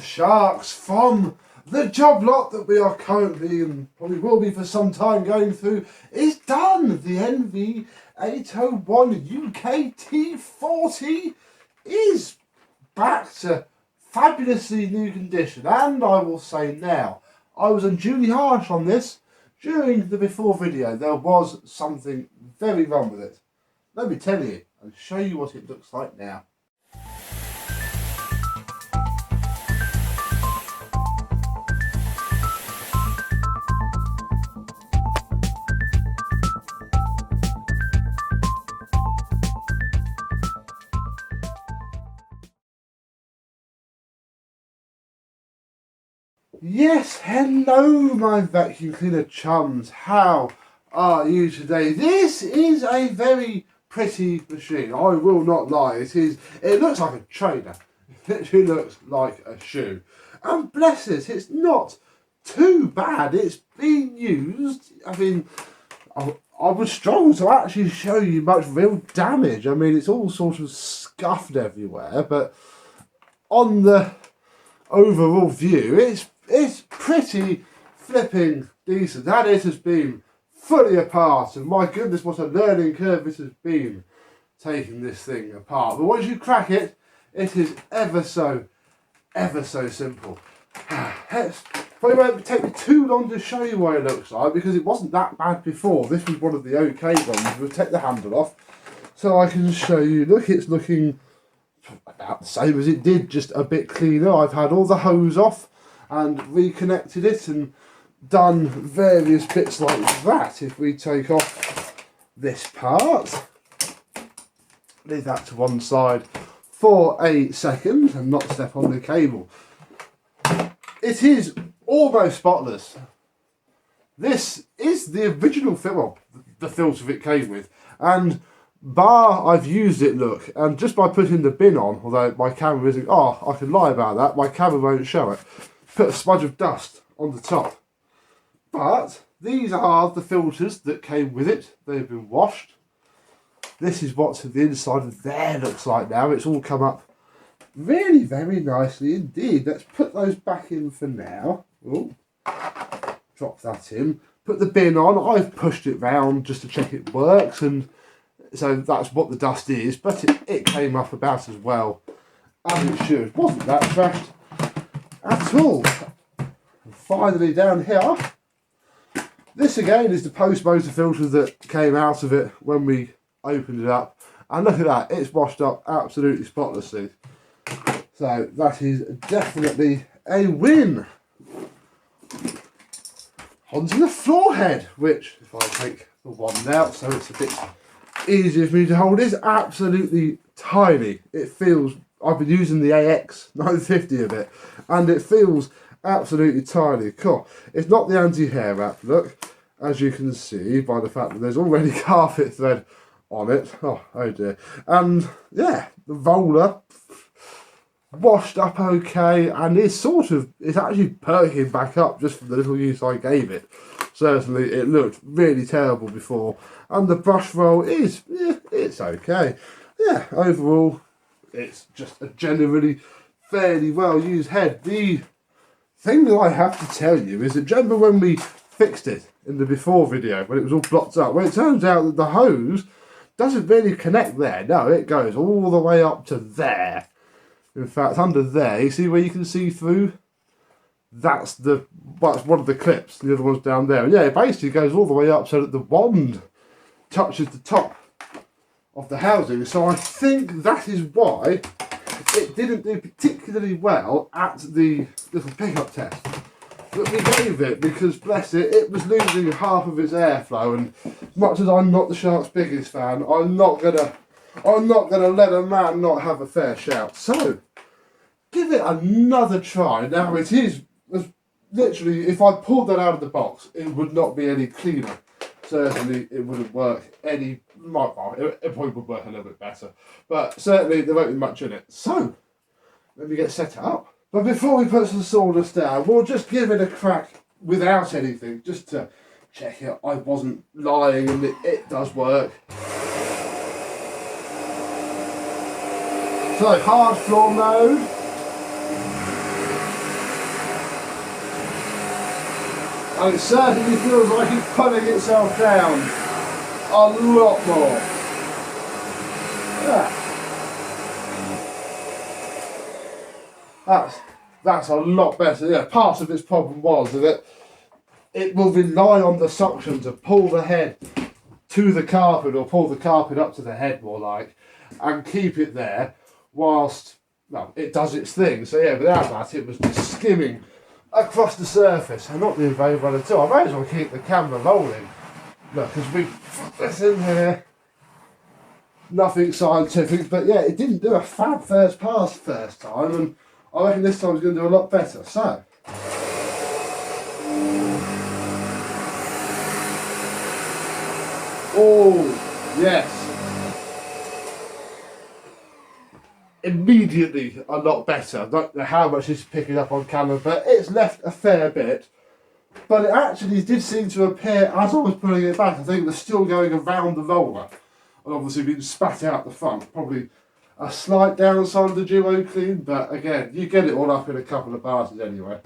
sharks from the job lot that we are currently, and probably will be for some time, going through is done. The NV801UK-T 40 is back to fabulously new condition, and I will say now, I was unduly harsh on this during the before video. There was something very wrong with it. Let me tell you and show you what it looks like now. Yes, hello my vacuum cleaner chums, how are you today? This is a very pretty machine, I will not lie. It looks like a trainer, it literally looks like a shoe. And bless it, it's not too bad, it's been used. I mean, I would struggle to actually show you much real damage. I mean, it's all sort of scuffed everywhere, but on the overall view, it's pretty flipping decent. And it has been fully apart, and my goodness, what a learning curve it has been taking this thing apart. But once you crack it, it is ever so simple. Probably won't take me too long to show you what it looks like, because it wasn't that bad before. This was one of the okay ones. We'll take the handle off so I can show you. Look, it's looking about the same as it did, just a bit cleaner. I've had all the hose off and reconnected it and done various bits like that. If we take off this part, leave that to one side for a second and not step on the cable, it is almost spotless. This is the original filter, the filter it came with, and bar I've used it, look, and just by putting the bin on, although my camera isn't, I can lie about that, my camera won't show it, put a smudge of dust on the top. But these are the filters that came with it. They've been washed. This is what the inside of there looks like now. It's all come up really very nicely indeed. Let's put those back in for now. Ooh. Drop that in. Put the bin on. I've pushed it round just to check it works, and so that's what the dust is, but it came up about as well as it should. Wasn't that trashed at all. And finally down here, this again is the post motor filter that came out of it when we opened it up, and look at that, it's washed up absolutely spotlessly. So that is definitely a win. Onto the floor head, which, if I take the one out so it's a bit easier for me to hold, is absolutely tiny. It feels, I've been using the AX 950 of it, and it feels absolutely tiny. Cool. It's not the anti-hair wrap, look, as you can see by the fact that there's already carpet thread on it. Oh dear. And yeah, the roller washed up okay, and it's actually perking back up just from the little use I gave it. Certainly it looked really terrible before, and the brush roll is, it's okay. Yeah, overall it's just a generally fairly well used head. The thing that I have to tell you is that, do you remember when we fixed it in the before video, when it was all blocked up? Well, it turns out that the hose doesn't really connect there. No, it goes all the way up to there. In fact, under there, you see where you can see through? That's one of the clips, the other one's down there. And yeah, it basically goes all the way up so that the wand touches the top of the housing. So I think that is why it didn't do particularly well at the little pickup test that we gave it, because bless it, it was losing half of its airflow, and as much as I'm not the Shark's biggest fan, I'm not gonna let a man not have a fair shout. So give it another try. Now it is literally, if I pulled that out of the box, it would not be any cleaner. Certainly it wouldn't work any, well, it probably would work a little bit better, but certainly there won't be much in it. So let me get set up. But before we put some sawdust down, we'll just give it a crack without anything, just to check it. I wasn't lying, and it does work. So hard floor mode. And it certainly feels like it's pulling itself down a lot more. Yeah. That's a lot better. Yeah, part of its problem was that it will rely on the suction to pull the head to the carpet, or pull the carpet up to the head more like, and keep it there whilst, well, it does its thing. So yeah, without that it was just skimming across the surface and not doing very well at all. I may as well keep the camera rolling. Look, because we put this in here, nothing scientific, but yeah, it didn't do a fab first pass first time, and I reckon this time it's going to do a lot better. So, oh, yes. Immediately a lot better. I don't know how much it's picking up on camera, but it's left a fair bit. But it actually did seem to appear, as I was pulling it back, I think it was still going around the roller. And obviously being spat out the front. Probably a slight downside of the DuoClean, but again, you get it all up in a couple of passes anyway.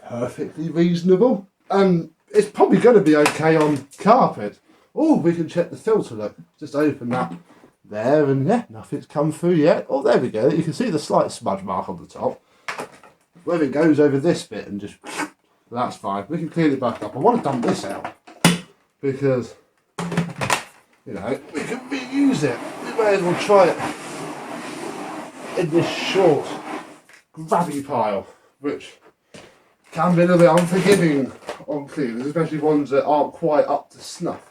Perfectly reasonable, and it's probably going to be okay on carpet. Oh, we can check the filter. Look, just open that there, and yeah, nothing's come through yet. Oh, there we go. You can see the slight smudge mark on the top. Whether it goes over this bit and just, that's fine. We can clean it back up. I want to dump this out because, you know, we can reuse it. We may as well try it in this short grabby pile, which can be a little bit unforgiving on cleaners, especially ones that aren't quite up to snuff.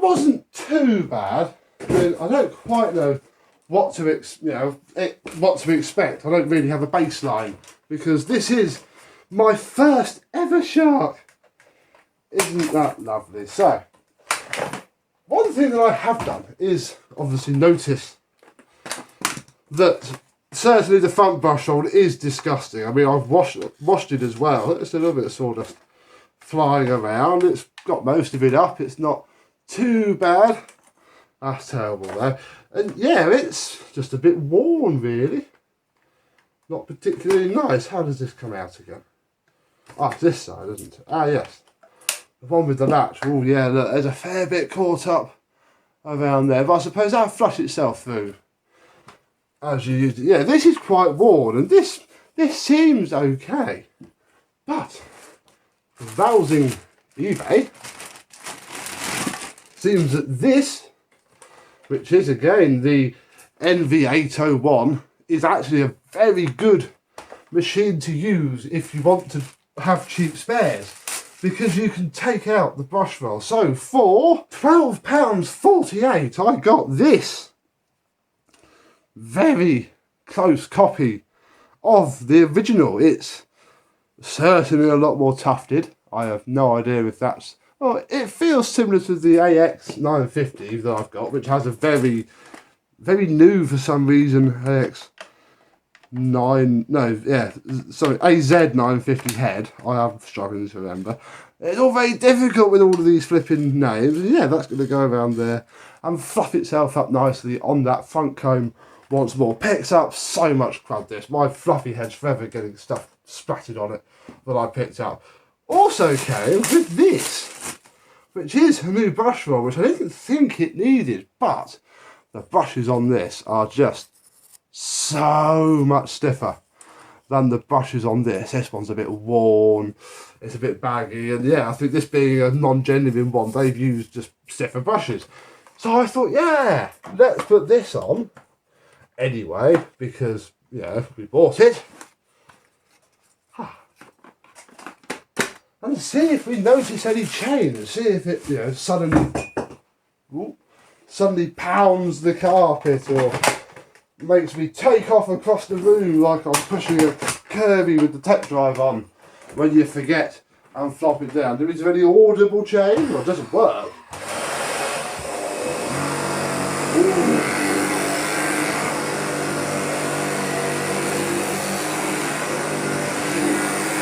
Wasn't too bad. I mean, I don't quite know what to what to expect. I don't really have a baseline because this is my first ever shark. Isn't that lovely? So, one thing that I have done is obviously notice that certainly the front brush roll is disgusting. I mean, I've washed it as well. It's a little bit of sawdust flying around. It's got most of it up. It's not too bad. That's terrible though. And yeah, it's just a bit worn really. Not particularly nice. How does this come out again? Ah, it's this side, isn't it? Ah, yes. The one with the latch. Oh yeah, look, there's a fair bit caught up around there. But I suppose that'll flush itself through as you use it. Yeah, this is quite worn, and this seems okay. But browsing eBay, seems that this, which is again the NV801, is actually a very good machine to use if you want to have cheap spares, because you can take out the brush roll. So for £12.48 I got this very close copy of the original. It's certainly a lot more tufted. I have no idea if that's, well, it feels similar to the AX950 that I've got, which has a very new for some reason AZ950 head. I am struggling to remember. It's all very difficult with all of these flipping names. Yeah, that's going to go around there and fluff itself up nicely on that front comb once more. Picks up so much crud, this. My fluffy head's forever getting stuff splattered on it that I picked up. Also came with this which is a new brush roll, which I didn't think it needed, but the brushes on this are just so much stiffer than the brushes on this. This one's a bit worn, it's a bit baggy, and yeah, I think this being a non-genuine one, they've used just stiffer brushes. So I thought, yeah, let's put this on anyway, because, yeah, we bought it. And see if we notice any change, see if it, you know, suddenly pounds the carpet or makes me take off across the room like I'm pushing a Kirby with the tech drive on when you forget and flop it down. Is there any audible change, or does it work?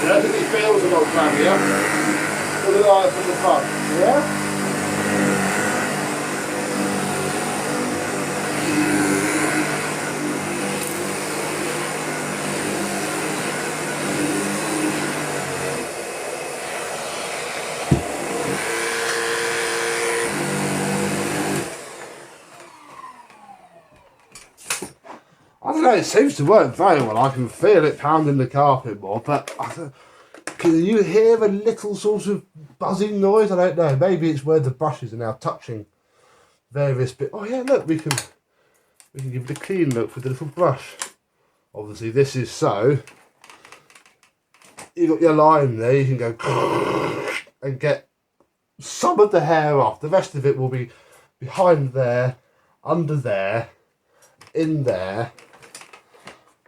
Yeah, I think it feels a lot crabbier. Put it on from the front, yeah? I don't know, it seems to work very well. I can feel it pounding the carpet more, but can you hear a little sort of buzzing noise? I don't know. Maybe it's where the brushes are now touching various bits. Oh yeah, look, we can give it a clean look with the little brush. Obviously, this is so. You got your line there. You can go and get some of the hair off. The rest of it will be behind there, under there, in there.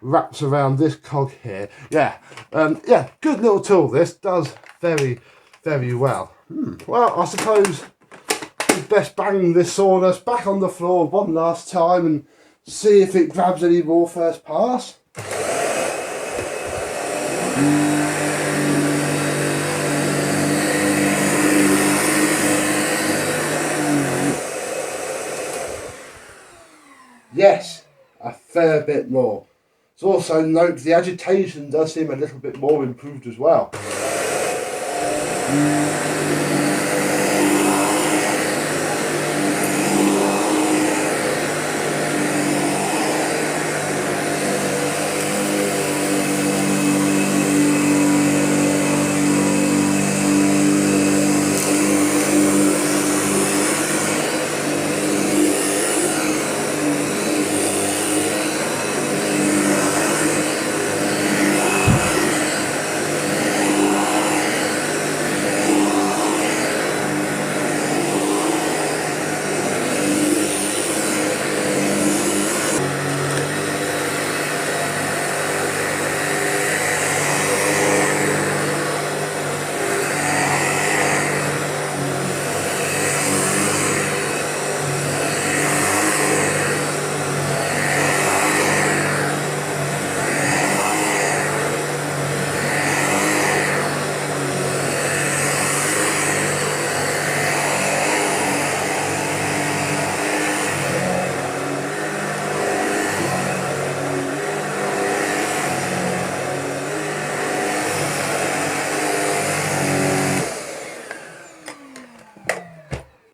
Wraps around this cog here. Yeah, yeah, good little tool. This does very, very well. Well, I suppose we'd best bang this sawdust back on the floor one last time and see if it grabs any more first pass. Yes, a fair bit more. So also note the agitation does seem a little bit more improved as well.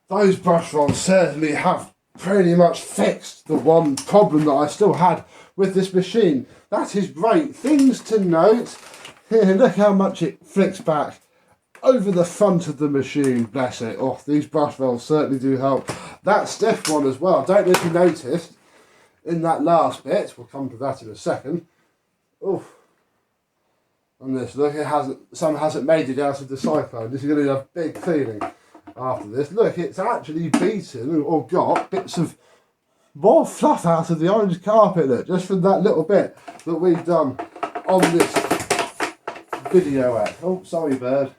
Those brush rolls certainly have pretty much fixed the one problem that I still had with this machine. That is great. Things to note. Here, look how much it flicks back over the front of the machine, bless it. Oh, these brush rolls certainly do help. That stiff one as well. Don't know if you noticed in that last bit, we'll come to that in a second. Oh, and this, look, some hasn't made it out of the cyclone. This is going to be a big cleaning after this. Look, it's actually beaten or got bits of more fluff out of the orange carpet, look, just from that little bit that we've done on this video ad. Oh, sorry bird.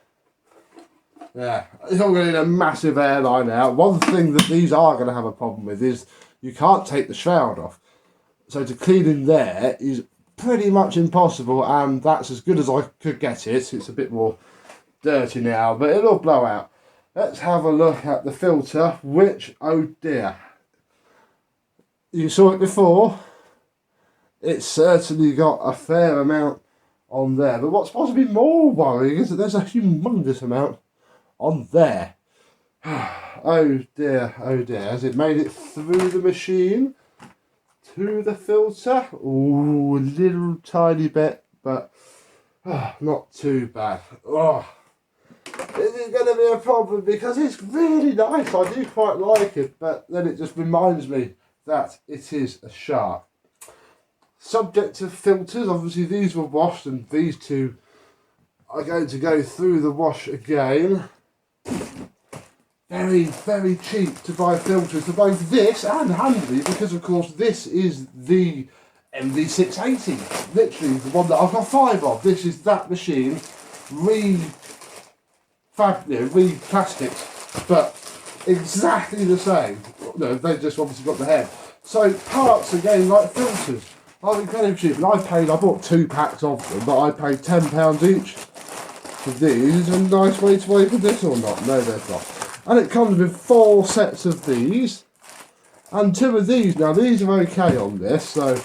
Yeah, it's all going to need a massive airline out. One thing that these are going to have a problem with is you can't take the shroud off. So to clean in there is pretty much impossible, and that's as good as I could get it. It's a bit more dirty now, but it'll blow out. Let's have a look at the filter, which, oh dear. You saw it before. It's certainly got a fair amount on there. But what's possibly more worrying is that there's a humongous amount on there. Oh dear, has it made it through the machine to the filter? Oh, a little tiny bit, but not too bad. Oh, this is going to be a problem because it's really nice. I do quite like it, but then it just reminds me that it is a shark. Subject to filters, obviously these were washed and these two are going to go through the wash again. Very, very cheap to buy filters for both this and Hanley, because of course this is the NV680, literally the one that I've got 5 of. This is that machine, re-plastics, but exactly the same. No, they just obviously got the head. So parts again like filters are incredibly cheap, and I bought 2 packs of them, but I paid £10 each for these. A nice way to open this or not? No, there's not. And it comes with 4 sets of these and 2 of these. Now these are okay on this, so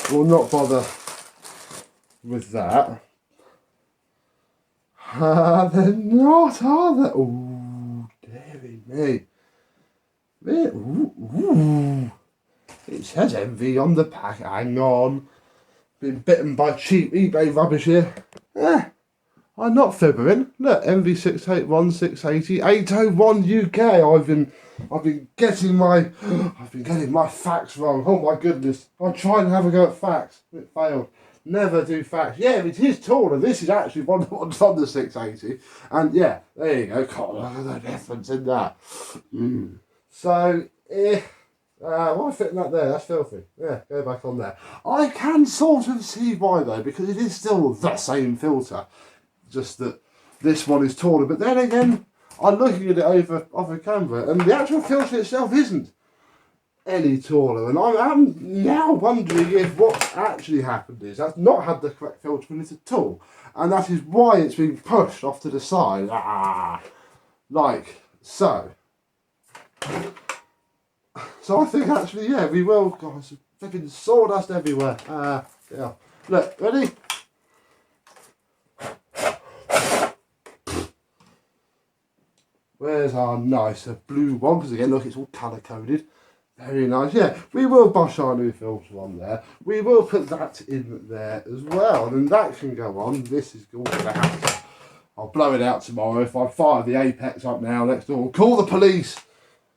we'll not bother with that. They're not, are they? Ooh, dearie me. Ooh. It says MV on the pack. Hang on. Been bitten by cheap eBay rubbish here. I'm not fibbing. Look, NV801UK-T. I've been getting my facts wrong. Oh my goodness. I tried to have a go at facts. It failed. Never do facts. Yeah, it is taller. This is actually one of the ones on the 680. And yeah, there you go. God, look at the difference in that. So, why fitting that there? That's filthy. Yeah, go back on there. I can sort of see why though, because it is still the same filter. Just that this one is taller. But then again, I'm looking at it over camera, and the actual filter itself isn't any taller. And I am now wondering if what's actually happened is that's not had the correct filter in it at all, and that is why it's been pushed off to the side, like so. So I think actually, yeah, we will. God, there's flipping sawdust everywhere. Yeah. Look, ready? Where's our nicer blue one? Because again, look, it's all colour coded. Very nice. Yeah, we will bush our new filter on there. We will put that in there as well. And that can go on. This is all going to have to. I'll blow it out tomorrow. If I fire the Apex up now next door, call the police,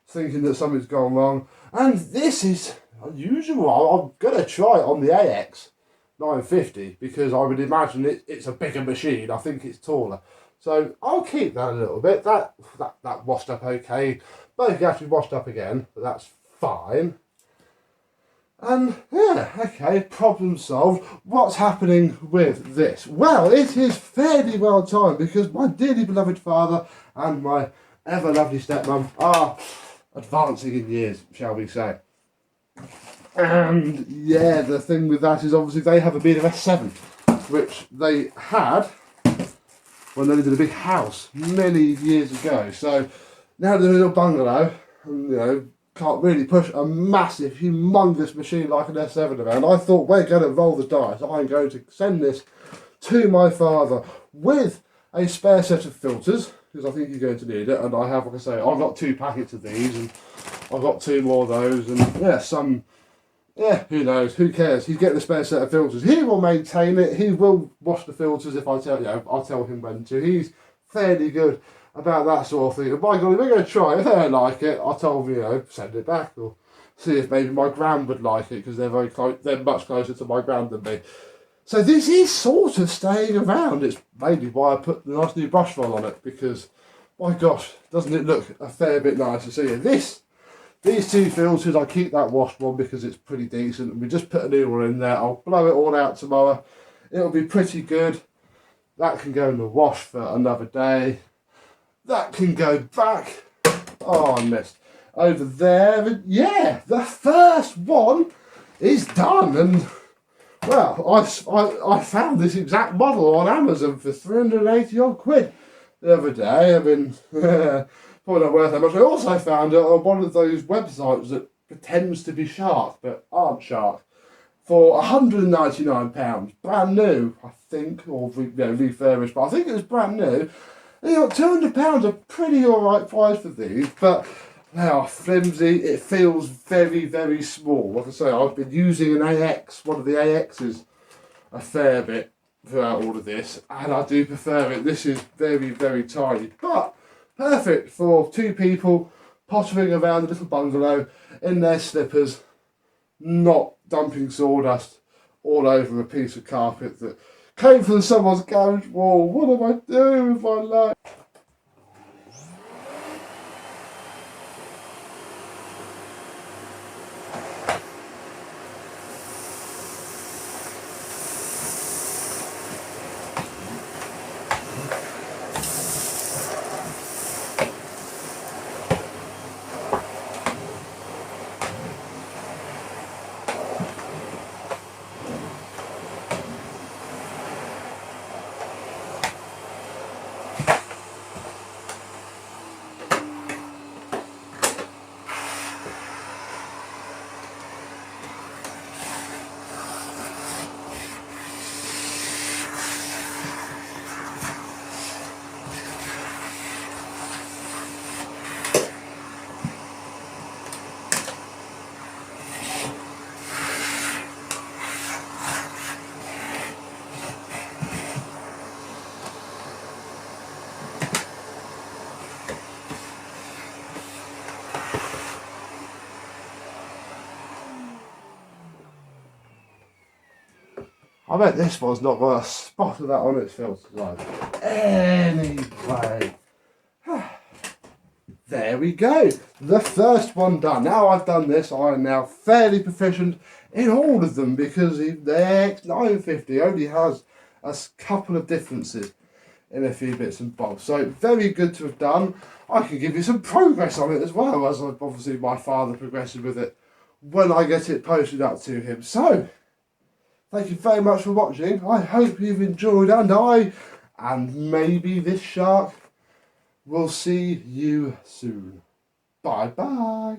thinking that something's gone wrong. And this is unusual. I'm going to try it on the AX 950 because I would imagine it's a bigger machine. I think it's taller. So I'll keep that a little bit. That washed up okay. Both actually washed up again, but that's fine. And yeah, okay, problem solved. What's happening with this? Well, it is fairly well timed because my dearly beloved father and my ever lovely stepmom are advancing in years, shall we say. And yeah, the thing with that is obviously they have a BMS 7, which they had when they lived in a big house many years ago. So now they're in a little bungalow, and, you know, can't really push a massive, humongous machine like an S7 around. I thought, we're going to roll the dice. I'm going to send this to my father with a spare set of filters, because I think he's going to need it. And I have, like I say, I've got 2 packets of these, and I've got 2 more of those, and yeah, who knows, who cares? He's getting a spare set of filters. He will maintain it. He will wash the filters if I tell, I'll tell him when to. He's fairly good about that sort of thing. And by God, we're going to try it. If they don't like it, I told him, send it back, or see if maybe my gran would like it, because they're very close. They're much closer to my gran than me. So this is sort of staying around. It's mainly why I put the nice new brush roll on it, because my gosh, doesn't it look a fair bit nicer? So yeah, these 2 filters, I keep that washed one because it's pretty decent, and we just put a new one in there. I'll blow it all out tomorrow. It'll be pretty good. That can go in the wash for another day. That can go back. Oh, I missed. Over there. And yeah, the first one is done. And well, I found this exact model on Amazon for 380 odd quid the other day. I mean, probably not worth that much. I also found it on one of those websites that pretends to be Shark, but aren't Shark, for £199, brand new, I think, or refurbished, but I think it was brand new. You know, £200 a pretty alright price for these, but they are flimsy. It feels very, very small. Like I say, I've been using an AX, one of the AXs, a fair bit throughout all of this, and I do prefer it. This is very, very tiny, but perfect for two people pottering around a little bungalow in their slippers, not dumping sawdust all over a piece of carpet that came from someone's garage wall. What am I doing with my life? I bet this one's not got a spot of that on its filter line. Anyway, there we go. The first one done. Now I've done this, I am now fairly proficient in all of them because the X950 only has a couple of differences in a few bits and bobs. So very good to have done. I can give you some progress on it as well, as obviously my father progresses with it when I get it posted up to him. So thank you very much for watching. I hope you've enjoyed, and maybe this shark will see you soon. Bye bye.